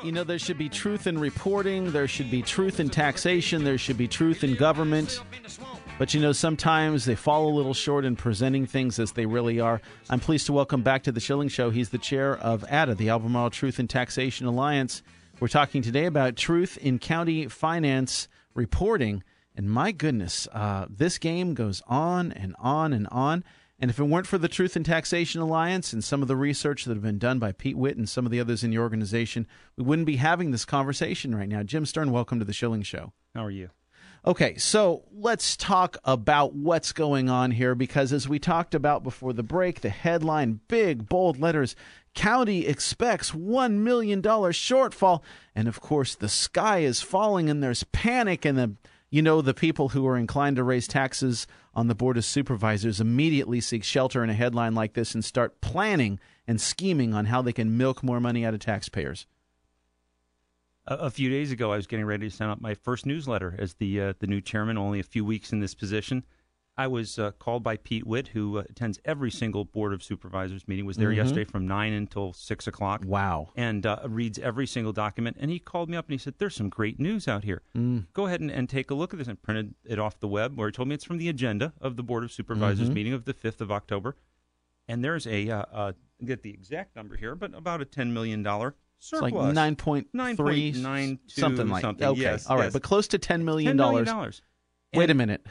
You know, there should be truth in reporting, there should be truth in taxation, there should be truth in government. But, you know, sometimes they fall a little short in presenting things as they really are. I'm pleased to welcome back to the Schilling Show. He's the chair of ADA, the Albemarle Truth in Taxation Alliance. We're talking today about truth in county finance reporting. And my goodness, this game goes on and on and on. And if it weren't for the Truth in Taxation Alliance and some of the research that have been done by Pete Witt and some of the others in your organization, we wouldn't be having this conversation right now. Jim Stern, welcome to the Schilling Show. How are you? Okay, so let's talk about what's going on here, because as we talked about before the break, the headline, big, bold letters, county expects $1 million shortfall. And, of course, the sky is falling and there's panic, and the people who are inclined to raise taxes on the Board of Supervisors immediately seek shelter in a headline like this and start planning and scheming on how they can milk more money out of taxpayers. A few days ago, I was getting ready to send out my first newsletter as the new chairman, only a few weeks in this position. I was called by Pete Witt, who attends every single Board of Supervisors meeting, was there yesterday from 9 until 6 o'clock. Wow. And reads every single document. And he called me up and he said, there's some great news out here. Go ahead and take a look at this. And printed it off the web, where he told me it's from the agenda of the Board of Supervisors meeting of the 5th of October. And there's get the exact number here, but about a $10 million surplus. It's like 9.3, something like that. Okay, yes, all right, yes. but close to $10 million. $10 million. Wait a minute.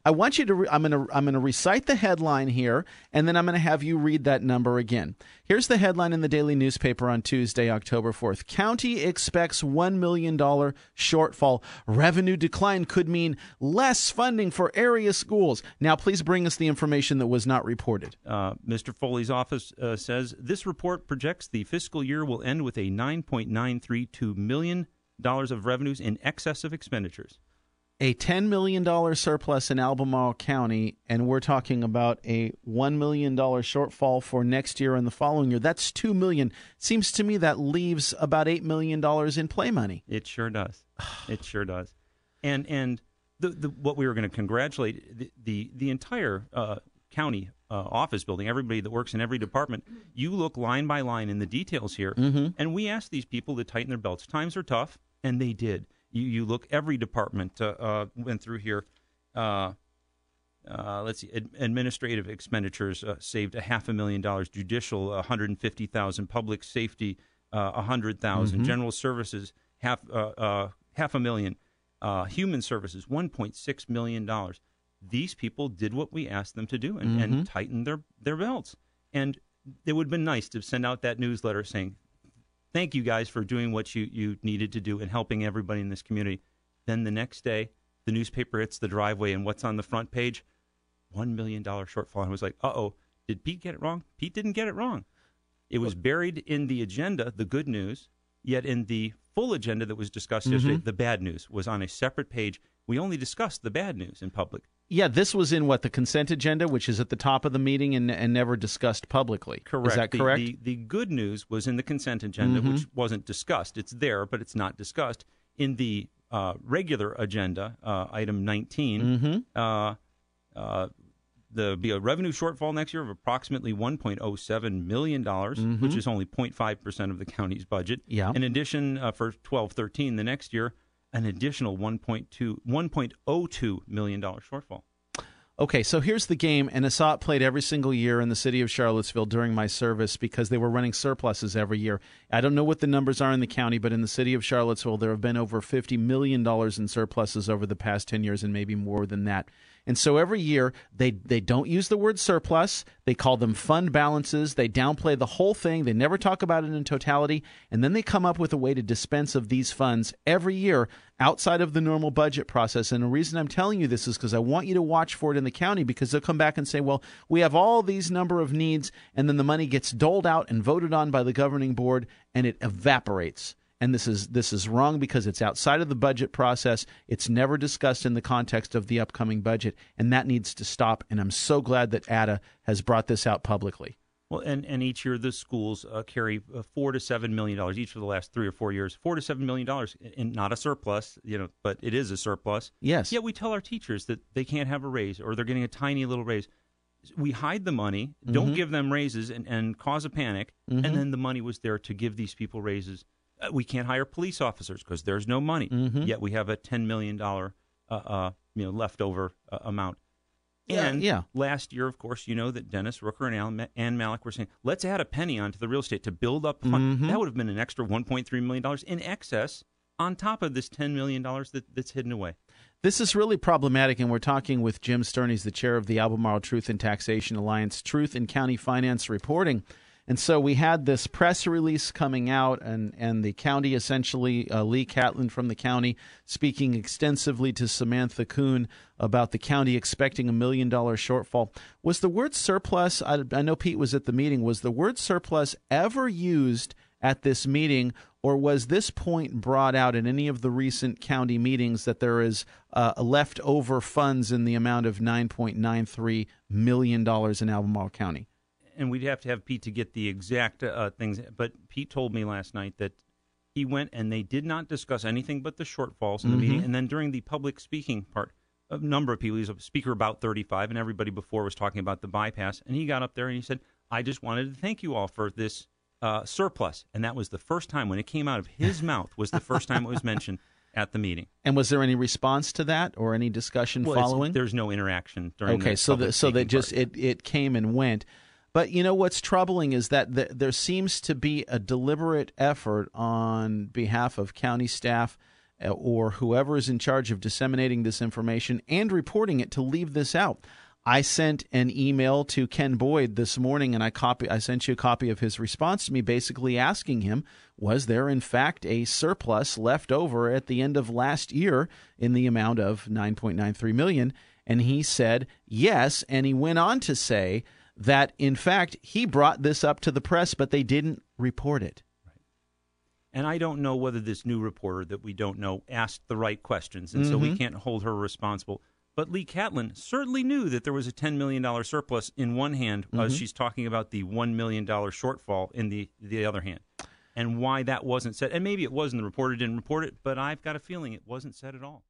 I want you to. I'm going to recite the headline here, and then I'm going to have you read that number again. Here's the headline in the Daily Newspaper on Tuesday, October 4th. County expects $1 million shortfall. Revenue decline could mean less funding for area schools. Now, please bring us the information that was not reported. Mr. Foley's office says this report projects the fiscal year will end with a $9.932 million of revenues in excess of expenditures. A $10 million surplus in Albemarle County, and we're talking about a $1 million shortfall for next year and the following year. That's $2 million. Seems to me that leaves about $8 million in play money. It sure does. It sure does. And what we were going to congratulate the entire county office building, everybody that works in every department. You look line by line in the details here, and we asked these people to tighten their belts. Times are tough, and they did. You look, every department went through here. Let's see, administrative expenditures saved $500,000, judicial $150,000, public safety $100,000, general services $500,000, human services $1.6 million. These people did what we asked them to do and tightened their belts. And it would have been nice to send out that newsletter saying, thank you guys for doing what you needed to do and helping everybody in this community. Then the next day, the newspaper hits the driveway, and what's on the front page? $1 million shortfall. And I was like, uh-oh, did Pete get it wrong? Pete didn't get it wrong. It was buried in the agenda, the good news, yet in the full agenda that was discussed yesterday, the bad news was on a separate page. We only discussed the bad news in public. Yeah, this was in the consent agenda, which is at the top of the meeting and never discussed publicly. Correct. Is that correct? The good news was in the consent agenda, which wasn't discussed. It's there, but it's not discussed. In the regular agenda, item 19, there'll be a revenue shortfall next year of approximately $1.07 million, which is only 0.5% of the county's budget. Yeah. In addition, for 12-13 the next year, an additional $1.02 million shortfall. Okay, so here's the game, and I saw it played every single year in the city of Charlottesville during my service because they were running surpluses every year. I don't know what the numbers are in the county, but in the city of Charlottesville, there have been over $50 million in surpluses over the past 10 years and maybe more than that. And so every year, they don't use the word surplus. They call them fund balances. They downplay the whole thing. They never talk about it in totality. And then they come up with a way to dispense of these funds every year outside of the normal budget process. And the reason I'm telling you this is because I want you to watch for it in the county, because they'll come back and say, well, we have all these number of needs, and then the money gets doled out and voted on by the governing board, and it evaporates. And this is wrong because it's outside of the budget process. It's never discussed in the context of the upcoming budget, and that needs to stop. And I'm so glad that ADA has brought this out publicly. Well, and each year the schools carry $4 to $7 million each for the last 3 or 4 years. $4 to $7 million, and not a surplus, but it is a surplus. Yes. Yet we tell our teachers that they can't have a raise, or they're getting a tiny little raise. we hide the money, don't give them raises, and cause a panic, and then the money was there to give these people raises. We can't hire police officers because there's no money. Yet we have a $10 million leftover amount. And last year, of course, that Dennis Rooker and Ann Malik were saying, let's add a penny onto the real estate to build up a fund. That would have been an extra $1.3 million in excess on top of this $10 million that's hidden away. This is really problematic, and we're talking with Jim Stern. He's the chair of the Albemarle Truth in Taxation Alliance, Truth in County Finance Reporting. And so we had this press release coming out, and the county essentially, Lee Catlin from the county, speaking extensively to Samantha Kuhn about the county expecting $1 million shortfall. Was the word surplus, I know Pete was at the meeting, was the word surplus ever used at this meeting, or was this point brought out in any of the recent county meetings that there is leftover funds in the amount of $9.93 million in Albemarle County? And we'd have to have Pete to get the exact things. But Pete told me last night that he went and they did not discuss anything but the shortfalls in the meeting. And then during the public speaking part, a number of people, he's a speaker about 35, and everybody before was talking about the bypass. And he got up there and he said, I just wanted to thank you all for this surplus. And that was the first time when it came out of his mouth, was the first time it was mentioned at the meeting. And was there any response to that or any discussion following? There's no interaction during the so that just part. it came and went. But what's troubling is that there seems to be a deliberate effort on behalf of county staff or whoever is in charge of disseminating this information and reporting it to leave this out. I sent an email to Ken Boyd this morning, and I sent you a copy of his response to me, basically asking him, was there in fact a surplus left over at the end of last year in the amount of $9.93 million? And he said yes, and he went on to say that, in fact, he brought this up to the press, but they didn't report it. Right. And I don't know whether this new reporter that we don't know asked the right questions, and so we can't hold her responsible. But Lee Catlin certainly knew that there was a $10 million surplus in one hand, as she's talking about the $1 million shortfall in the other hand, and why that wasn't said. And maybe it was, and the reporter didn't report it, but I've got a feeling it wasn't said at all.